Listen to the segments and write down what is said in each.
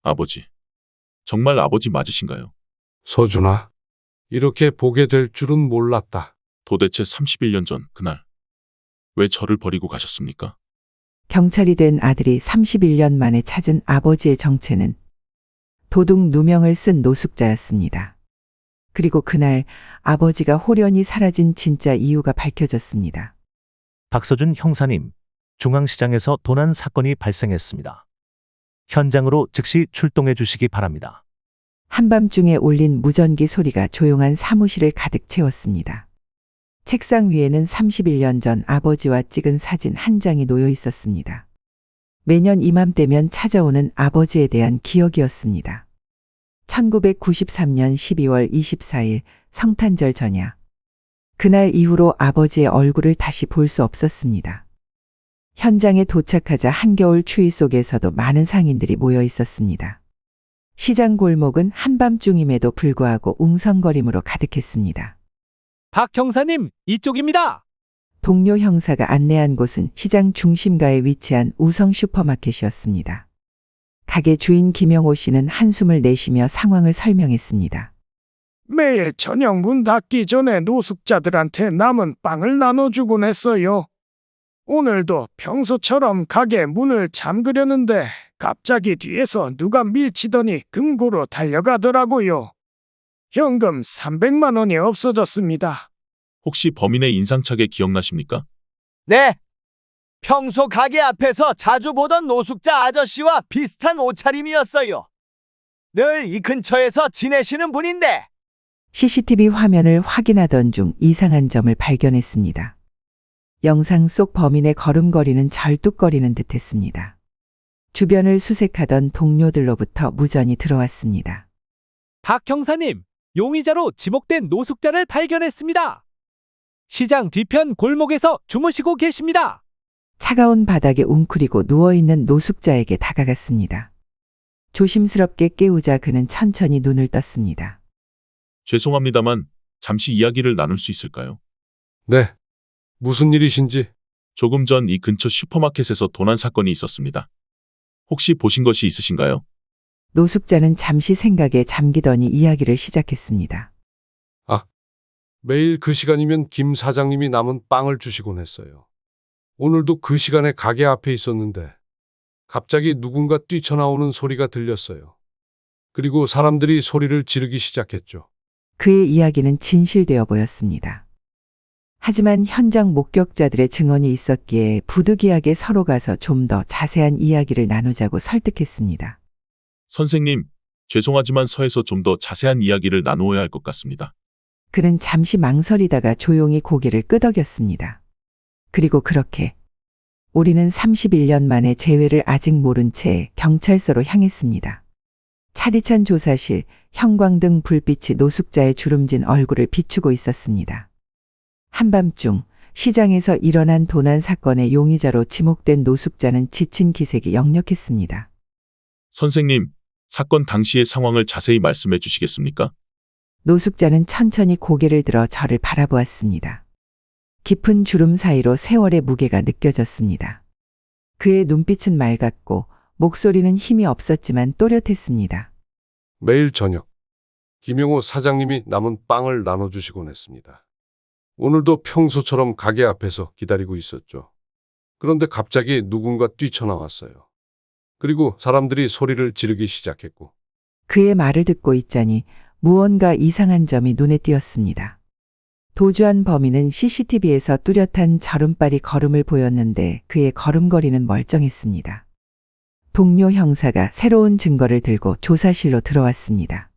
아버지, 정말 아버지 맞으신가요? 서준아, 이렇게 보게 될 줄은 몰랐다. 도대체 31년 전 그날 왜 저를 버리고 가셨습니까? 경찰이 된 아들이 31년 만에 찾은 아버지의 정체는 도둑 누명을 쓴 노숙자였습니다. 그리고 그날 아버지가 홀연히 사라진 진짜 이유가 밝혀졌습니다. 박서준 형사님, 중앙시장에서 도난 사건이 발생했습니다. 현장으로 즉시 출동해 주시기 바랍니다. 한밤중에 울린 무전기 소리가 조용한 사무실을 가득 채웠습니다. 책상 위에는 31년 전 아버지와 찍은 사진 한 장이 놓여 있었습니다. 매년 이맘때면 찾아오는 아버지에 대한 기억이었습니다. 1993년 12월 24일 성탄절 전야. 그날 이후로 아버지의 얼굴을 다시 볼 수 없었습니다. 현장에 도착하자 한겨울 추위 속에서도 많은 상인들이 모여 있었습니다. 시장 골목은 한밤중임에도 불구하고 웅성거림으로 가득했습니다. 박 형사님, 이쪽입니다. 동료 형사가 안내한 곳은 시장 중심가에 위치한 우성 슈퍼마켓이었습니다. 가게 주인 김영호 씨는 한숨을 내쉬며 상황을 설명했습니다. 매일 저녁 문 닫기 전에 노숙자들한테 남은 빵을 나눠주곤 했어요. 오늘도 평소처럼 가게 문을 잠그려는데 갑자기 뒤에서 누가 밀치더니 금고로 달려가더라고요. 현금 300만 원이 없어졌습니다. 혹시 범인의 인상착에 기억나십니까? 네. 평소 가게 앞에서 자주 보던 노숙자 아저씨와 비슷한 옷차림이었어요. 늘 이 근처에서 지내시는 분인데. CCTV 화면을 확인하던 중 이상한 점을 발견했습니다. 영상 속 범인의 걸음걸이는 절뚝거리는 듯했습니다. 주변을 수색하던 동료들로부터 무전이 들어왔습니다. 박 형사님, 용의자로 지목된 노숙자를 발견했습니다. 시장 뒤편 골목에서 주무시고 계십니다. 차가운 바닥에 웅크리고 누워있는 노숙자에게 다가갔습니다. 조심스럽게 깨우자 그는 천천히 눈을 떴습니다. 죄송합니다만 잠시 이야기를 나눌 수 있을까요? 네. 무슨 일이신지. 조금 전 이 근처 슈퍼마켓에서 도난 사건이 있었습니다. 혹시 보신 것이 있으신가요? 노숙자는 잠시 생각에 잠기더니 이야기를 시작했습니다. 매일 그 시간이면 김 사장님이 남은 빵을 주시곤 했어요. 오늘도 그 시간에 가게 앞에 있었는데 갑자기 누군가 뛰쳐나오는 소리가 들렸어요. 그리고 사람들이 소리를 지르기 시작했죠. 그의 이야기는 진실되어 보였습니다. 하지만 현장 목격자들의 증언이 있었기에 부득이하게 서로 가서 좀 더 자세한 이야기를 나누자고 설득했습니다. 선생님, 죄송하지만 서에서 좀 더 자세한 이야기를 나누어야 할 것 같습니다. 그는 잠시 망설이다가 조용히 고개를 끄덕였습니다. 그리고 그렇게 우리는 31년 만에 재회를 아직 모른 채 경찰서로 향했습니다. 차디찬 조사실, 형광등 불빛이 노숙자의 주름진 얼굴을 비추고 있었습니다. 한밤중 시장에서 일어난 도난 사건의 용의자로 지목된 노숙자는 지친 기색이 역력했습니다. 선생님, 사건 당시의 상황을 자세히 말씀해 주시겠습니까? 노숙자는 천천히 고개를 들어 저를 바라보았습니다. 깊은 주름 사이로 세월의 무게가 느껴졌습니다. 그의 눈빛은 맑았고 목소리는 힘이 없었지만 또렷했습니다. 매일 저녁 김영호 사장님이 남은 빵을 나눠주시곤 했습니다. 오늘도 평소처럼 가게 앞에서 기다리고 있었죠. 그런데 갑자기 누군가 뛰쳐나왔어요. 그리고 사람들이 소리를 지르기 시작했고. 그의 말을 듣고 있자니 무언가 이상한 점이 눈에 띄었습니다. 도주한 범인은 CCTV에서 뚜렷한 저름발이 걸음을 보였는데 그의 걸음걸이는 멀쩡했습니다. 동료 형사가 새로운 증거를 들고 조사실로 들어왔습니다.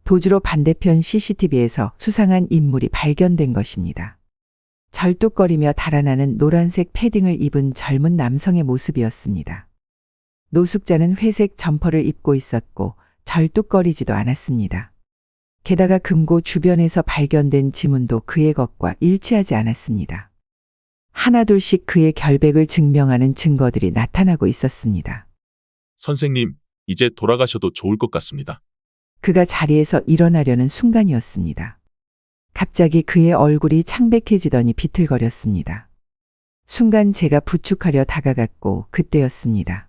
도주로 반대편 CCTV에서 수상한 인물이 발견된 것입니다. 절뚝거리며 달아나는 노란색 패딩을 입은 젊은 남성의 모습이었습니다. 노숙자는 회색 점퍼를 입고 있었고 절뚝거리지도 않았습니다. 게다가 금고 주변에서 발견된 지문도 그의 것과 일치하지 않았습니다. 하나둘씩 그의 결백을 증명하는 증거들이 나타나고 있었습니다. 선생님, 이제 돌아가셔도 좋을 것 같습니다. 그가 자리에서 일어나려는 순간이었습니다. 갑자기 그의 얼굴이 창백해지더니 비틀거렸습니다. 순간 제가 부축하려 다가갔고 그때였습니다.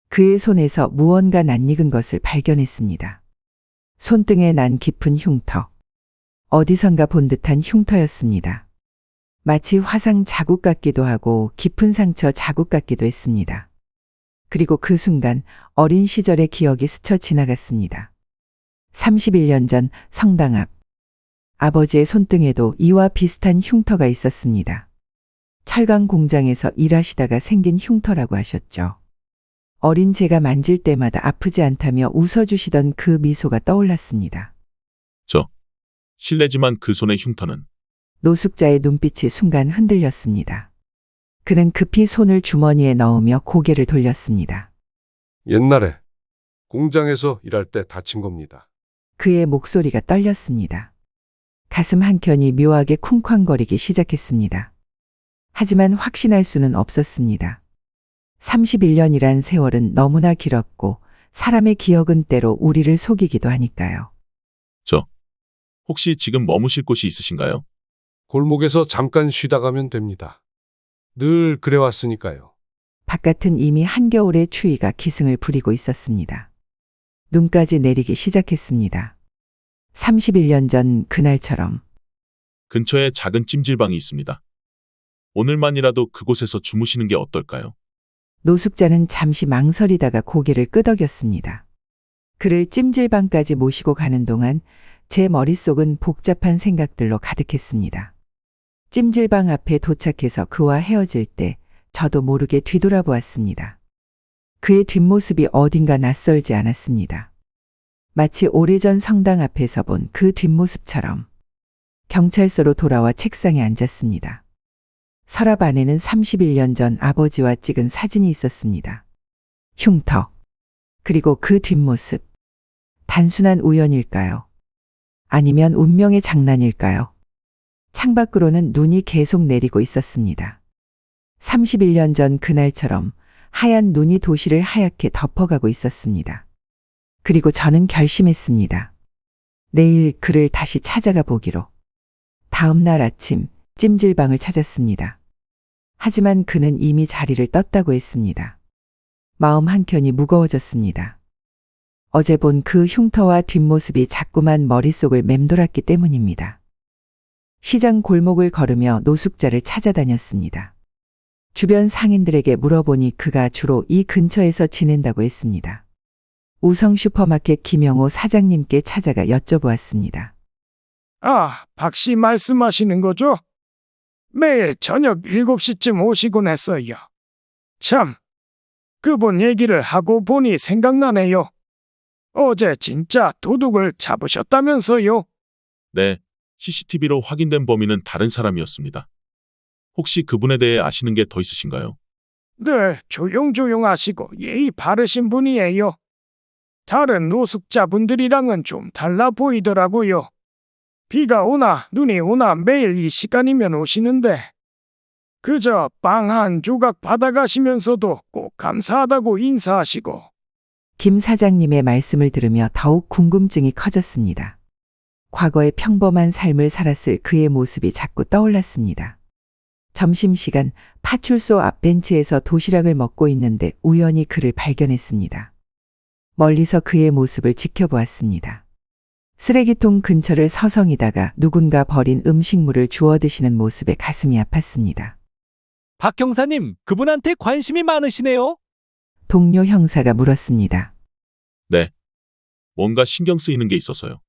그의 손에서 무언가 낯익은 것을 발견했습니다. 손등에 난 깊은 흉터. 어디선가 본 듯한 흉터였습니다. 마치 화상 자국 같기도 하고 깊은 상처 자국 같기도 했습니다. 그리고 그 순간 어린 시절의 기억이 스쳐 지나갔습니다. 31년 전 성당 앞. 아버지의 손등에도 이와 비슷한 흉터가 있었습니다. 철강 공장에서 일하시다가 생긴 흉터라고 하셨죠. 어린 제가 만질 때마다 아프지 않다며 웃어주시던 그 미소가 떠올랐습니다. 실례지만 그 손의 흉터는 노숙자의 눈빛이 순간 흔들렸습니다. 그는 급히 손을 주머니에 넣으며 고개를 돌렸습니다. 옛날에 공장에서 일할 때 다친 겁니다. 그의 목소리가 떨렸습니다. 가슴 한켠이 묘하게 쿵쾅거리기 시작했습니다. 하지만 확신할 수는 없었습니다. 31년이란 세월은 너무나 길었고 사람의 기억은 때로 우리를 속이기도 하니까요. 혹시 지금 머무실 곳이 있으신가요? 골목에서 잠깐 쉬다 가면 됩니다. 늘 그래왔으니까요. 바깥은 이미 한겨울의 추위가 기승을 부리고 있었습니다. 눈까지 내리기 시작했습니다. 31년 전 그날처럼 근처에 작은 찜질방이 있습니다. 오늘만이라도 그곳에서 주무시는 게 어떨까요? 노숙자는 잠시 망설이다가 고개를 끄덕였습니다. 그를 찜질방까지 모시고 가는 동안 제 머릿속은 복잡한 생각들로 가득했습니다. 찜질방 앞에 도착해서 그와 헤어질 때 저도 모르게 뒤돌아보았습니다. 그의 뒷모습이 어딘가 낯설지 않았습니다. 마치 오래전 성당 앞에서 본 그 뒷모습처럼 경찰서로 돌아와 책상에 앉았습니다. 서랍 안에는 31년 전 아버지와 찍은 사진이 있었습니다. 흉터, 그리고 그 뒷모습. 단순한 우연일까요? 아니면 운명의 장난일까요? 창밖으로는 눈이 계속 내리고 있었습니다. 31년 전 그날처럼 하얀 눈이 도시를 하얗게 덮어가고 있었습니다. 그리고 저는 결심했습니다. 내일 그를 다시 찾아가 보기로. 다음 날 아침 찜질방을 찾았습니다. 하지만 그는 이미 자리를 떴다고 했습니다. 마음 한켠이 무거워졌습니다. 어제 본 그 흉터와 뒷모습이 자꾸만 머릿속을 맴돌았기 때문입니다. 시장 골목을 걸으며 노숙자를 찾아다녔습니다. 주변 상인들에게 물어보니 그가 주로 이 근처에서 지낸다고 했습니다. 우성 슈퍼마켓 김영호 사장님께 찾아가 여쭤보았습니다. 아, 박 씨 말씀하시는 거죠? 매일 저녁 7시쯤 오시곤 했어요. 참, 그분 얘기를 하고 보니 생각나네요. 어제 진짜 도둑을 잡으셨다면서요? 네, CCTV로 확인된 범인은 다른 사람이었습니다. 혹시 그분에 대해 아시는 게 더 있으신가요? 늘 조용조용하시고 예의 바르신 분이에요. 다른 노숙자분들이랑은 좀 달라 보이더라고요. 비가 오나 눈이 오나 매일 이 시간이면 오시는데 그저 빵 한 조각 받아가시면서도 꼭 감사하다고 인사하시고. 김 사장님의 말씀을 들으며 더욱 궁금증이 커졌습니다. 과거의 평범한 삶을 살았을 그의 모습이 자꾸 떠올랐습니다. 점심시간 파출소 앞 벤치에서 도시락을 먹고 있는데 우연히 그를 발견했습니다. 멀리서 그의 모습을 지켜보았습니다. 쓰레기통 근처를 서성이다가 누군가 버린 음식물을 주워 드시는 모습에 가슴이 아팠습니다. 박 형사님, 그분한테 관심이 많으시네요. 동료 형사가 물었습니다. 네. 뭔가 신경 쓰이는 게 있어서요.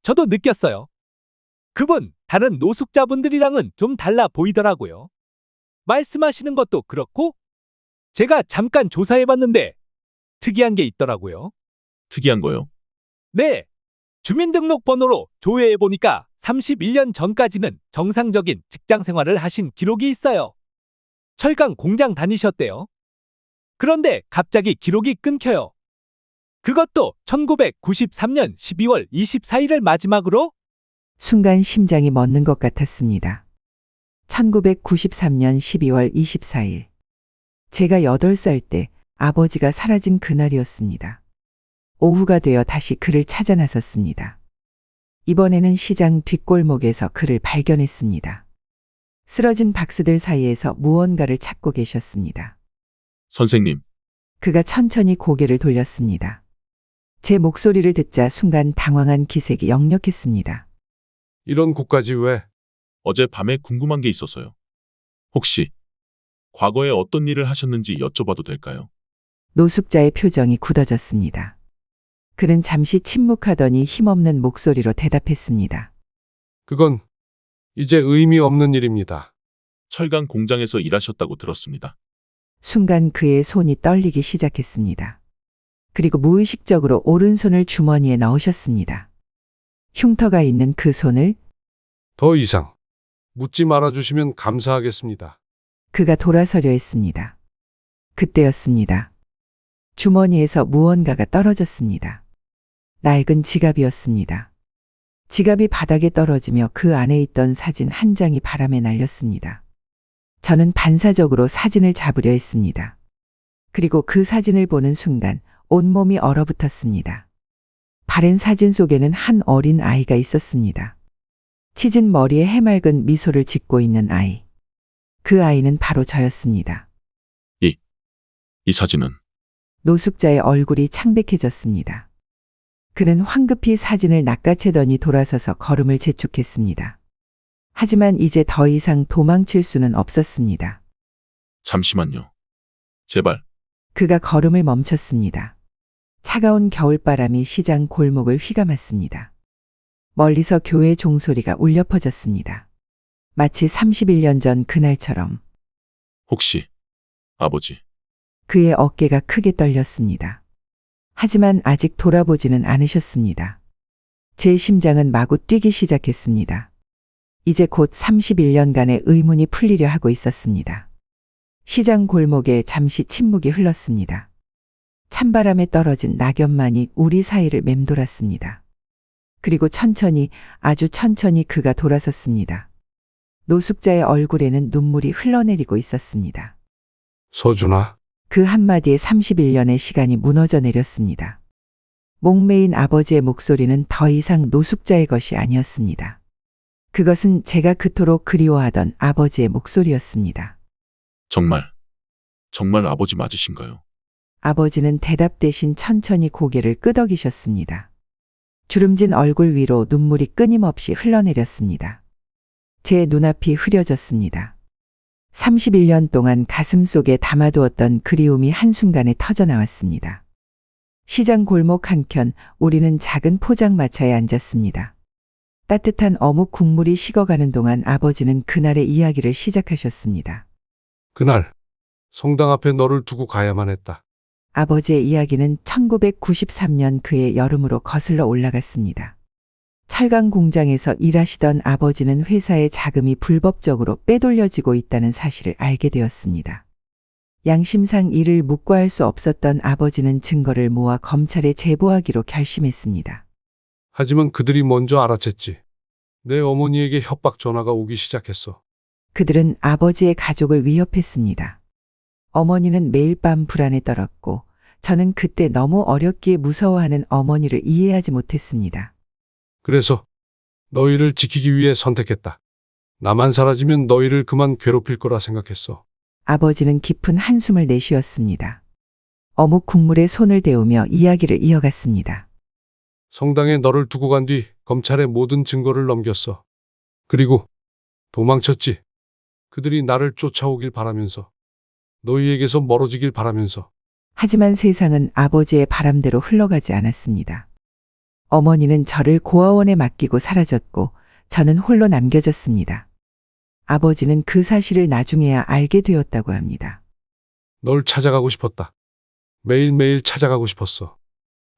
저도 느꼈어요. 그분 다른 노숙자분들이랑은 좀 달라 보이더라고요. 말씀하시는 것도 그렇고 제가 잠깐 조사해봤는데 특이한 게 있더라고요. 특이한 거요? 네, 주민등록번호로 조회해보니까 31년 전까지는 정상적인 직장 생활을 하신 기록이 있어요. 철강 공장 다니셨대요. 그런데 갑자기 기록이 끊겨요. 그것도 1993년 12월 24일을 마지막으로. 순간 심장이 멎는 것 같았습니다. 1993년 12월 24일. 제가 8살 때 아버지가 사라진 그날이었습니다. 오후가 되어 다시 그를 찾아 나섰습니다. 이번에는 시장 뒷골목에서 그를 발견했습니다. 쓰러진 박스들 사이에서 무언가를 찾고 계셨습니다. 선생님, 그가 천천히 고개를 돌렸습니다. 제 목소리를 듣자 순간 당황한 기색이 역력했습니다. 이런 곳까지 왜? 어제 밤에 궁금한 게 있어서요. 혹시 과거에 어떤 일을 하셨는지 여쭤봐도 될까요? 노숙자의 표정이 굳어졌습니다. 그는 잠시 침묵하더니 힘없는 목소리로 대답했습니다. 그건 이제 의미 없는 일입니다. 철강 공장에서 일하셨다고 들었습니다. 순간 그의 손이 떨리기 시작했습니다. 그리고 무의식적으로 오른손을 주머니에 넣으셨습니다. 흉터가 있는 그 손을 더 이상 묻지 말아주시면 감사하겠습니다. 그가 돌아서려 했습니다. 그때였습니다. 주머니에서 무언가가 떨어졌습니다. 낡은 지갑이었습니다. 지갑이 바닥에 떨어지며 그 안에 있던 사진 한 장이 바람에 날렸습니다. 저는 반사적으로 사진을 잡으려 했습니다. 그리고 그 사진을 보는 순간 온몸이 얼어붙었습니다. 바랜 사진 속에는 한 어린 아이가 있었습니다. 치진 머리에 해맑은 미소를 짓고 있는 아이. 그 아이는 바로 저였습니다. 이 사진은 노숙자의 얼굴이 창백해졌습니다. 그는 황급히 사진을 낚아채더니 돌아서서 걸음을 재촉했습니다. 하지만 이제 더 이상 도망칠 수는 없었습니다. 잠시만요. 제발. 그가 걸음을 멈췄습니다. 차가운 겨울바람이 시장 골목을 휘감았습니다. 멀리서 교회 종소리가 울려 퍼졌습니다. 마치 31년 전 그날처럼. 혹시 아버지, 그의 어깨가 크게 떨렸습니다. 하지만 아직 돌아보지는 않으셨습니다. 제 심장은 마구 뛰기 시작했습니다. 이제 곧 31년간의 의문이 풀리려 하고 있었습니다. 시장 골목에 잠시 침묵이 흘렀습니다. 찬바람에 떨어진 낙엽만이 우리 사이를 맴돌았습니다. 그리고 천천히, 아주 천천히 그가 돌아섰습니다. 노숙자의 얼굴에는 눈물이 흘러내리고 있었습니다. 서준아, 그 한마디에 31년의 시간이 무너져 내렸습니다. 목매인 아버지의 목소리는 더 이상 노숙자의 것이 아니었습니다. 그것은 제가 그토록 그리워하던 아버지의 목소리였습니다. 정말 아버지 맞으신가요? 아버지는 대답 대신 천천히 고개를 끄덕이셨습니다. 주름진 얼굴 위로 눈물이 끊임없이 흘러내렸습니다. 제 눈앞이 흐려졌습니다. 31년 동안 가슴 속에 담아두었던 그리움이 한순간에 터져나왔습니다. 시장 골목 한켠 우리는 작은 포장마차에 앉았습니다. 따뜻한 어묵 국물이 식어가는 동안 아버지는 그날의 이야기를 시작하셨습니다. 그날 성당 앞에 너를 두고 가야만 했다. 아버지의 이야기는 1993년 그해 여름으로 거슬러 올라갔습니다. 철강 공장에서 일하시던 아버지는 회사의 자금이 불법적으로 빼돌려지고 있다는 사실을 알게 되었습니다. 양심상 이를 묵과할 수 없었던 아버지는 증거를 모아 검찰에 제보하기로 결심했습니다. 하지만 그들이 먼저 알아챘지. 내 어머니에게 협박 전화가 오기 시작했어. 그들은 아버지의 가족을 위협했습니다. 어머니는 매일 밤 불안에 떨었고 저는 그때 너무 어렵기에 무서워하는 어머니를 이해하지 못했습니다. 그래서 너희를 지키기 위해 선택했다. 나만 사라지면 너희를 그만 괴롭힐 거라 생각했어. 아버지는 깊은 한숨을 내쉬었습니다. 어묵 국물에 손을 데우며 이야기를 이어갔습니다. 성당에 너를 두고 간 뒤 검찰에 모든 증거를 넘겼어. 그리고 도망쳤지. 그들이 나를 쫓아오길 바라면서, 너희에게서 멀어지길 바라면서. 하지만 세상은 아버지의 바람대로 흘러가지 않았습니다. 어머니는 저를 고아원에 맡기고 사라졌고 저는 홀로 남겨졌습니다. 아버지는 그 사실을 나중에야 알게 되었다고 합니다. 널 찾아가고 싶었다. 매일매일 찾아가고 싶었어.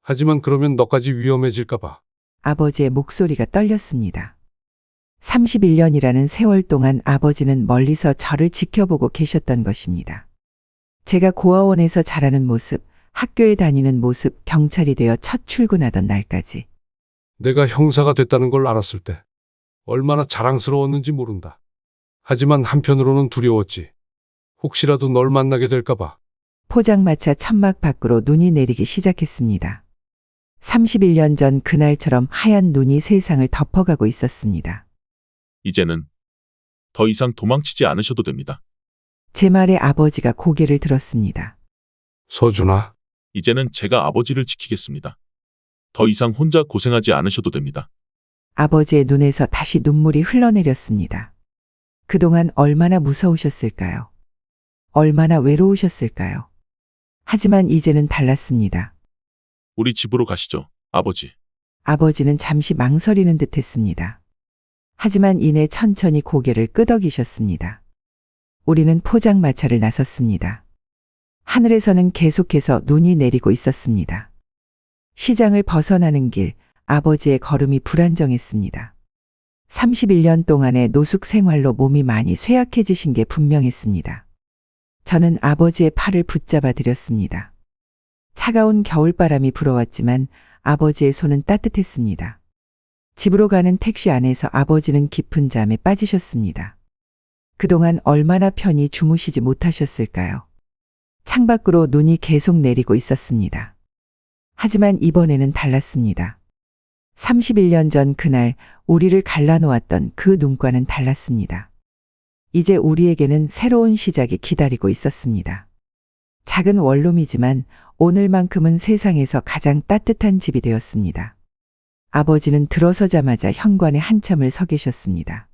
하지만 그러면 너까지 위험해질까 봐. 아버지의 목소리가 떨렸습니다. 31년이라는 세월 동안 아버지는 멀리서 저를 지켜보고 계셨던 것입니다. 제가 고아원에서 자라는 모습, 학교에 다니는 모습, 경찰이 되어 첫 출근하던 날까지. 내가 형사가 됐다는 걸 알았을 때 얼마나 자랑스러웠는지 모른다. 하지만 한편으로는 두려웠지. 혹시라도 널 만나게 될까 봐. 포장마차 천막 밖으로 눈이 내리기 시작했습니다. 31년 전 그날처럼 하얀 눈이 세상을 덮어가고 있었습니다. 이제는 더 이상 도망치지 않으셔도 됩니다. 제 말에 아버지가 고개를 들었습니다. 서준아, 이제는 제가 아버지를 지키겠습니다. 더 이상 혼자 고생하지 않으셔도 됩니다. 아버지의 눈에서 다시 눈물이 흘러내렸습니다. 그동안 얼마나 무서우셨을까요? 얼마나 외로우셨을까요? 하지만 이제는 달랐습니다. 우리 집으로 가시죠, 아버지. 아버지는 잠시 망설이는 듯 했습니다. 하지만 이내 천천히 고개를 끄덕이셨습니다. 우리는 포장마차를 나섰습니다. 하늘에서는 계속해서 눈이 내리고 있었습니다. 시장을 벗어나는 길, 아버지의 걸음이 불안정했습니다. 31년 동안의 노숙 생활로 몸이 많이 쇠약해지신 게 분명했습니다. 저는 아버지의 팔을 붙잡아 드렸습니다. 차가운 겨울바람이 불어왔지만 아버지의 손은 따뜻했습니다. 집으로 가는 택시 안에서 아버지는 깊은 잠에 빠지셨습니다. 그동안 얼마나 편히 주무시지 못하셨을까요? 창밖으로 눈이 계속 내리고 있었습니다. 하지만 이번에는 달랐습니다. 31년 전 그날 우리를 갈라놓았던 그 눈과는 달랐습니다. 이제 우리에게는 새로운 시작이 기다리고 있었습니다. 작은 원룸이지만 오늘만큼은 세상에서 가장 따뜻한 집이 되었습니다. 아버지는 들어서자마자 현관에 한참을 서 계셨습니다.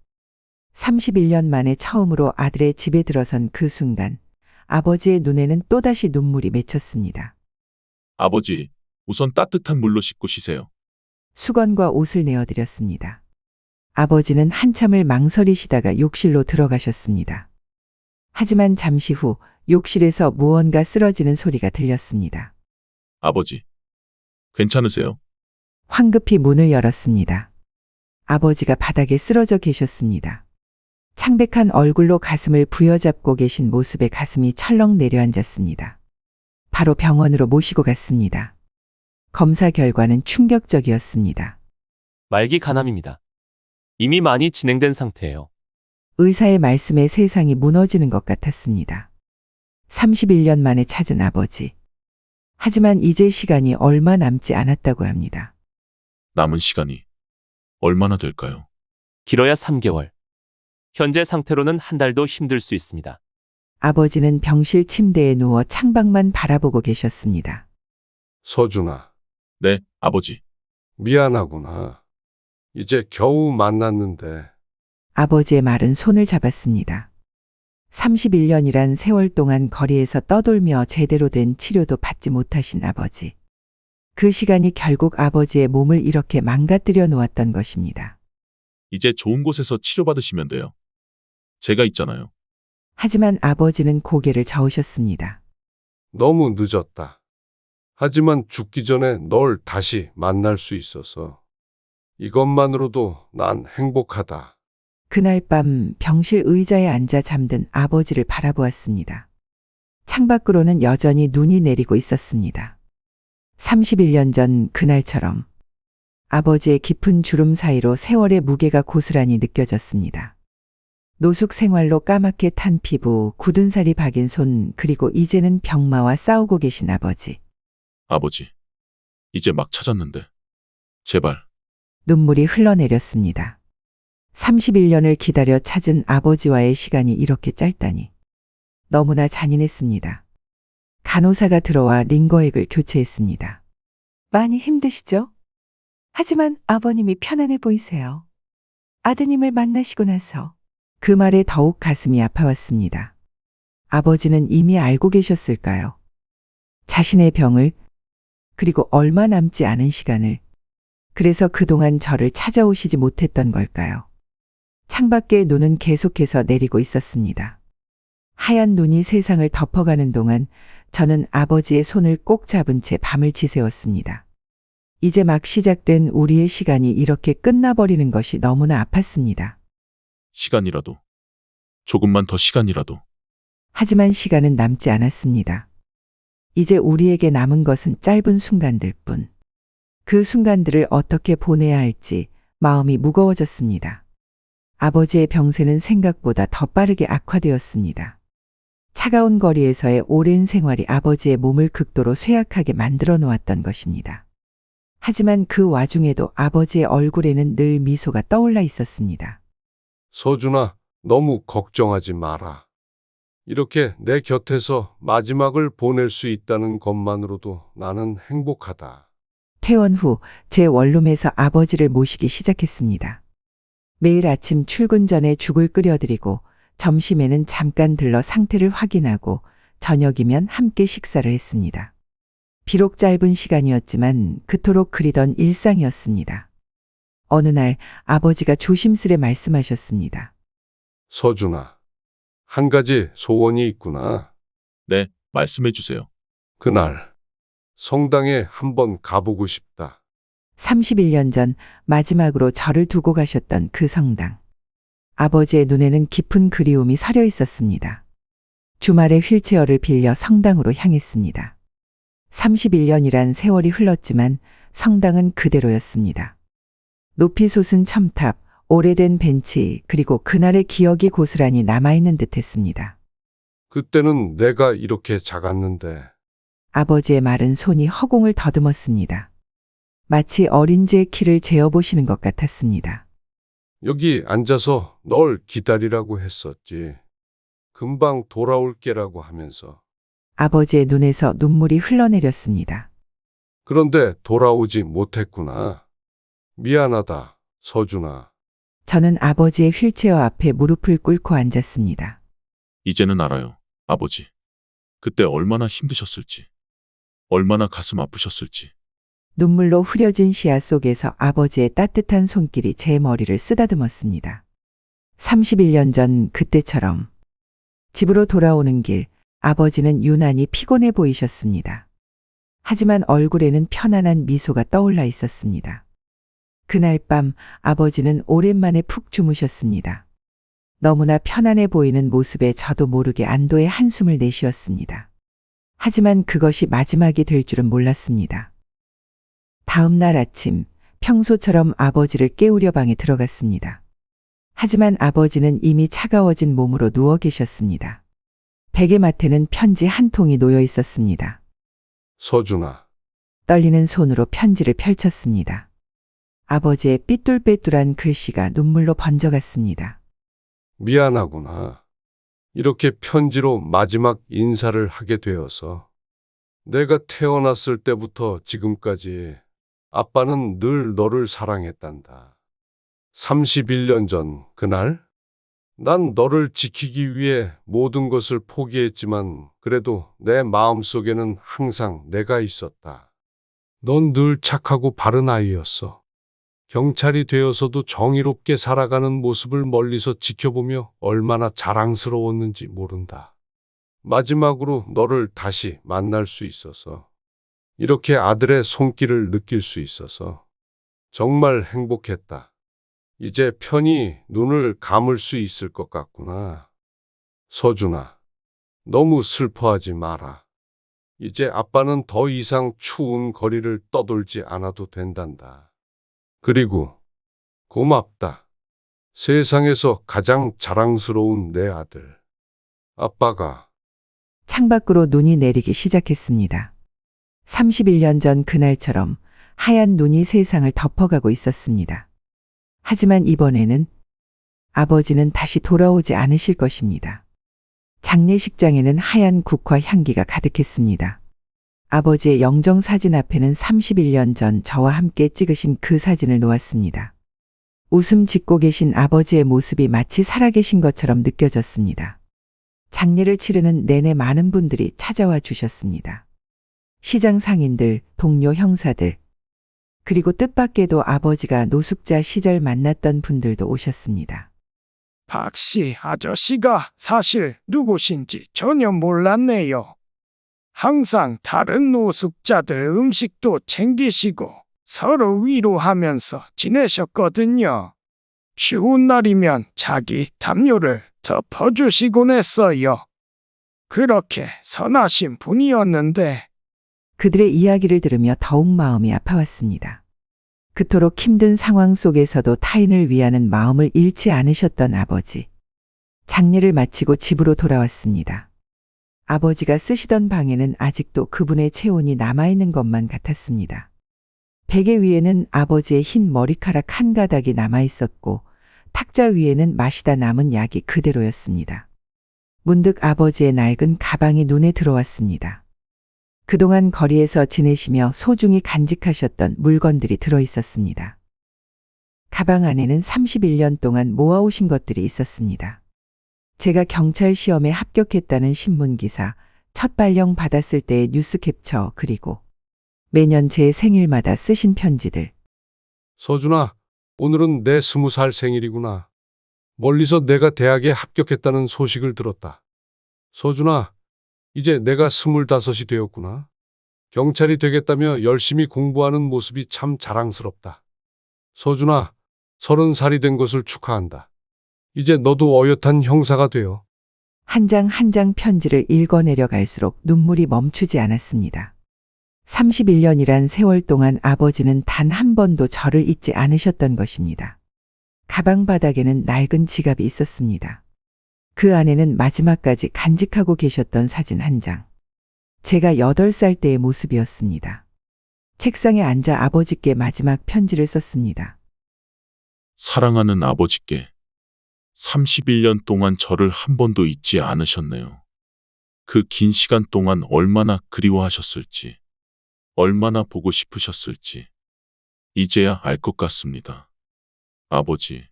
31년 만에 처음으로 아들의 집에 들어선 그 순간 아버지의 눈에는 또다시 눈물이 맺혔습니다. 아버지, 우선 따뜻한 물로 씻고 쉬세요. 수건과 옷을 내어드렸습니다. 아버지는 한참을 망설이시다가 욕실로 들어가셨습니다. 하지만 잠시 후 욕실에서 무언가 쓰러지는 소리가 들렸습니다. 아버지, 괜찮으세요? 황급히 문을 열었습니다. 아버지가 바닥에 쓰러져 계셨습니다. 창백한 얼굴로 가슴을 부여잡고 계신 모습에 가슴이 철렁 내려앉았습니다. 바로 병원으로 모시고 갔습니다. 검사 결과는 충격적이었습니다. 말기 간암입니다. 이미 많이 진행된 상태예요. 의사의 말씀에 세상이 무너지는 것 같았습니다. 31년 만에 찾은 아버지. 하지만 이제 시간이 얼마 남지 않았다고 합니다. 남은 시간이 얼마나 될까요? 길어야 3개월. 현재 상태로는 한 달도 힘들 수 있습니다. 아버지는 병실 침대에 누워 창밖만 바라보고 계셨습니다. 서준아, 네, 아버지. 미안하구나. 이제 겨우 만났는데. 아버지의 말은 손을 잡았습니다. 31년이란 세월 동안 거리에서 떠돌며 제대로 된 치료도 받지 못하신 아버지. 그 시간이 결국 아버지의 몸을 이렇게 망가뜨려 놓았던 것입니다. 이제 좋은 곳에서 치료받으시면 돼요. 제가 있잖아요. 하지만 아버지는 고개를 저으셨습니다. 너무 늦었다. 하지만 죽기 전에 널 다시 만날 수 있어서 이것만으로도 난 행복하다. 그날 밤 병실 의자에 앉아 잠든 아버지를 바라보았습니다. 창밖으로는 여전히 눈이 내리고 있었습니다. 31년 전 그날처럼 아버지의 깊은 주름 사이로 세월의 무게가 고스란히 느껴졌습니다. 노숙 생활로 까맣게 탄 피부, 굳은 살이 박인 손, 그리고 이제는 병마와 싸우고 계신 아버지. 아버지, 이제 막 찾았는데. 제발. 눈물이 흘러내렸습니다. 31년을 기다려 찾은 아버지와의 시간이 이렇게 짧다니. 너무나 잔인했습니다. 간호사가 들어와 링거액을 교체했습니다. 많이 힘드시죠? 하지만 아버님이 편안해 보이세요. 아드님을 만나시고 나서 그 말에 더욱 가슴이 아파왔습니다. 아버지는 이미 알고 계셨을까요? 자신의 병을, 그리고 얼마 남지 않은 시간을. 그래서 그동안 저를 찾아오시지 못했던 걸까요? 창밖의 눈은 계속해서 내리고 있었습니다. 하얀 눈이 세상을 덮어가는 동안 저는 아버지의 손을 꼭 잡은 채 밤을 지새웠습니다. 이제 막 시작된 우리의 시간이 이렇게 끝나버리는 것이 너무나 아팠습니다. 시간이라도. 조금만 더 시간이라도. 하지만 시간은 남지 않았습니다. 이제 우리에게 남은 것은 짧은 순간들 뿐. 그 순간들을 어떻게 보내야 할지 마음이 무거워졌습니다. 아버지의 병세는 생각보다 더 빠르게 악화되었습니다. 차가운 거리에서의 오랜 생활이 아버지의 몸을 극도로 쇠약하게 만들어 놓았던 것입니다. 하지만 그 와중에도 아버지의 얼굴에는 늘 미소가 떠올라 있었습니다. 서준아, 너무 걱정하지 마라. 이렇게 내 곁에서 마지막을 보낼 수 있다는 것만으로도 나는 행복하다. 퇴원 후 제 원룸에서 아버지를 모시기 시작했습니다. 매일 아침 출근 전에 죽을 끓여드리고 점심에는 잠깐 들러 상태를 확인하고 저녁이면 함께 식사를 했습니다. 비록 짧은 시간이었지만 그토록 그리던 일상이었습니다. 어느 날 아버지가 조심스레 말씀하셨습니다. 서준아, 한 가지 소원이 있구나. 네, 말씀해 주세요. 그날 성당에 한번 가보고 싶다. 31년 전 마지막으로 저를 두고 가셨던 그 성당. 아버지의 눈에는 깊은 그리움이 서려 있었습니다. 주말에 휠체어를 빌려 성당으로 향했습니다. 31년이란 세월이 흘렀지만 성당은 그대로였습니다. 높이 솟은 첨탑, 오래된 벤치, 그리고 그날의 기억이 고스란히 남아있는 듯 했습니다. 그때는 내가 이렇게 작았는데 아버지의 마른 손이 허공을 더듬었습니다. 마치 어린지의 키를 재어보시는 것 같았습니다. 여기 앉아서 널 기다리라고 했었지. 금방 돌아올게라고 하면서. 아버지의 눈에서 눈물이 흘러내렸습니다. 그런데 돌아오지 못했구나. 미안하다, 서준아. 저는 아버지의 휠체어 앞에 무릎을 꿇고 앉았습니다. 이제는 알아요, 아버지. 그때 얼마나 힘드셨을지, 얼마나 가슴 아프셨을지. 눈물로 흐려진 시야 속에서 아버지의 따뜻한 손길이 제 머리를 쓰다듬었습니다. 31년 전 그때처럼 집으로 돌아오는 길, 아버지는 유난히 피곤해 보이셨습니다. 하지만 얼굴에는 편안한 미소가 떠올라 있었습니다. 그날 밤 아버지는 오랜만에 푹 주무셨습니다. 너무나 편안해 보이는 모습에 저도 모르게 안도의 한숨을 내쉬었습니다. 하지만 그것이 마지막이 될 줄은 몰랐습니다. 다음 날 아침, 평소처럼 아버지를 깨우려 방에 들어갔습니다. 하지만 아버지는 이미 차가워진 몸으로 누워 계셨습니다. 베개 맡에는 편지 한 통이 놓여 있었습니다. 서준아, 떨리는 손으로 편지를 펼쳤습니다. 아버지의 삐뚤빼뚤한 글씨가 눈물로 번져갔습니다. 미안하구나. 이렇게 편지로 마지막 인사를 하게 되어서. 내가 태어났을 때부터 지금까지 아빠는 늘 너를 사랑했단다. 31년 전 그날? 난 너를 지키기 위해 모든 것을 포기했지만 그래도 내 마음속에는 항상 내가 있었다. 넌 늘 착하고 바른 아이였어. 경찰이 되어서도 정의롭게 살아가는 모습을 멀리서 지켜보며 얼마나 자랑스러웠는지 모른다. 마지막으로 너를 다시 만날 수 있어서, 이렇게 아들의 손길을 느낄 수 있어서 정말 행복했다. 이제 편히 눈을 감을 수 있을 것 같구나. 서준아, 너무 슬퍼하지 마라. 이제 아빠는 더 이상 추운 거리를 떠돌지 않아도 된단다. 그리고 고맙다. 세상에서 가장 자랑스러운 내 아들. 아빠가. 창밖으로 눈이 내리기 시작했습니다. 31년 전 그날처럼 하얀 눈이 세상을 덮어가고 있었습니다. 하지만 이번에는 아버지는 다시 돌아오지 않으실 것입니다. 장례식장에는 하얀 국화 향기가 가득했습니다. 아버지의 영정사진 앞에는 31년 전 저와 함께 찍으신 그 사진을 놓았습니다. 웃음 짓고 계신 아버지의 모습이 마치 살아계신 것처럼 느껴졌습니다. 장례를 치르는 내내 많은 분들이 찾아와 주셨습니다. 시장 상인들, 동료 형사들, 그리고 뜻밖에도 아버지가 노숙자 시절 만났던 분들도 오셨습니다. 박씨 아저씨가 사실 누구신지 전혀 몰랐네요. 항상 다른 노숙자들 음식도 챙기시고 서로 위로하면서 지내셨거든요. 추운 날이면 자기 담요를 덮어주시곤 했어요. 그렇게 선하신 분이었는데 그들의 이야기를 들으며 더욱 마음이 아파왔습니다. 그토록 힘든 상황 속에서도 타인을 위하는 마음을 잃지 않으셨던 아버지. 장례를 마치고 집으로 돌아왔습니다. 아버지가 쓰시던 방에는 아직도 그분의 체온이 남아있는 것만 같았습니다. 베개 위에는 아버지의 흰 머리카락 한 가닥이 남아있었고 탁자 위에는 마시다 남은 약이 그대로였습니다. 문득 아버지의 낡은 가방이 눈에 들어왔습니다. 그동안 거리에서 지내시며 소중히 간직하셨던 물건들이 들어 있었습니다. 가방 안에는 31년 동안 모아오신 것들이 있었습니다. 제가 경찰 시험에 합격했다는 신문기사, 첫 발령 받았을 때의 뉴스 캡처, 그리고 매년 제 생일마다 쓰신 편지들. 서준아, 오늘은 내 20살 생일이구나. 멀리서 내가 대학에 합격했다는 소식을 들었다. 서준아, 이제 내가 25이 되었구나. 경찰이 되겠다며 열심히 공부하는 모습이 참 자랑스럽다. 서준아, 30살이 된 것을 축하한다. 이제 너도 어엿한 형사가 되어. 한 장 한 장 편지를 읽어내려 갈수록 눈물이 멈추지 않았습니다. 31년이란 세월 동안 아버지는 단 한 번도 저를 잊지 않으셨던 것입니다. 가방 바닥에는 낡은 지갑이 있었습니다. 그 안에는 마지막까지 간직하고 계셨던 사진 한 장. 제가 8살 때의 모습이었습니다. 책상에 앉아 아버지께 마지막 편지를 썼습니다. 사랑하는 아버지께 31년 동안 저를 한 번도 잊지 않으셨네요. 그 긴 시간 동안 얼마나 그리워하셨을지, 얼마나 보고 싶으셨을지, 이제야 알 것 같습니다. 아버지,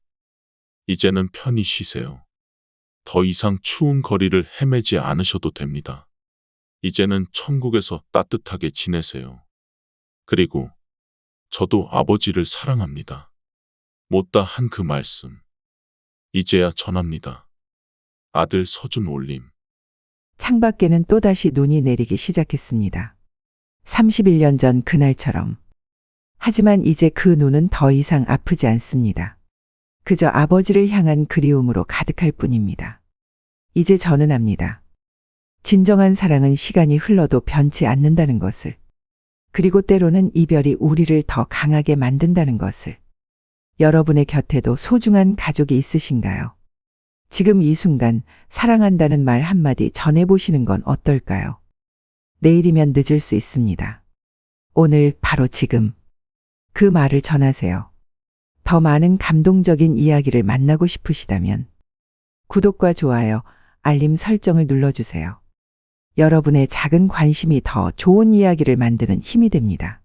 이제는 편히 쉬세요. 더 이상 추운 거리를 헤매지 않으셔도 됩니다. 이제는 천국에서 따뜻하게 지내세요. 그리고 저도 아버지를 사랑합니다. 못다 한 그 말씀, 이제야 전합니다. 아들 서준 올림. 창밖에는 또다시 눈이 내리기 시작했습니다. 31년 전 그날처럼. 하지만 이제 그 눈은 더 이상 아프지 않습니다. 그저 아버지를 향한 그리움으로 가득할 뿐입니다. 이제 저는 압니다. 진정한 사랑은 시간이 흘러도 변치 않는다는 것을. 그리고 때로는 이별이 우리를 더 강하게 만든다는 것을. 여러분의 곁에도 소중한 가족이 있으신가요? 지금 이 순간 사랑한다는 말 한마디 전해보시는 건 어떨까요? 내일이면 늦을 수 있습니다. 오늘 바로 지금 그 말을 전하세요. 더 많은 감동적인 이야기를 만나고 싶으시다면 구독과 좋아요, 알림 설정을 눌러주세요. 여러분의 작은 관심이 더 좋은 이야기를 만드는 힘이 됩니다.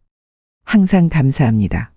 항상 감사합니다.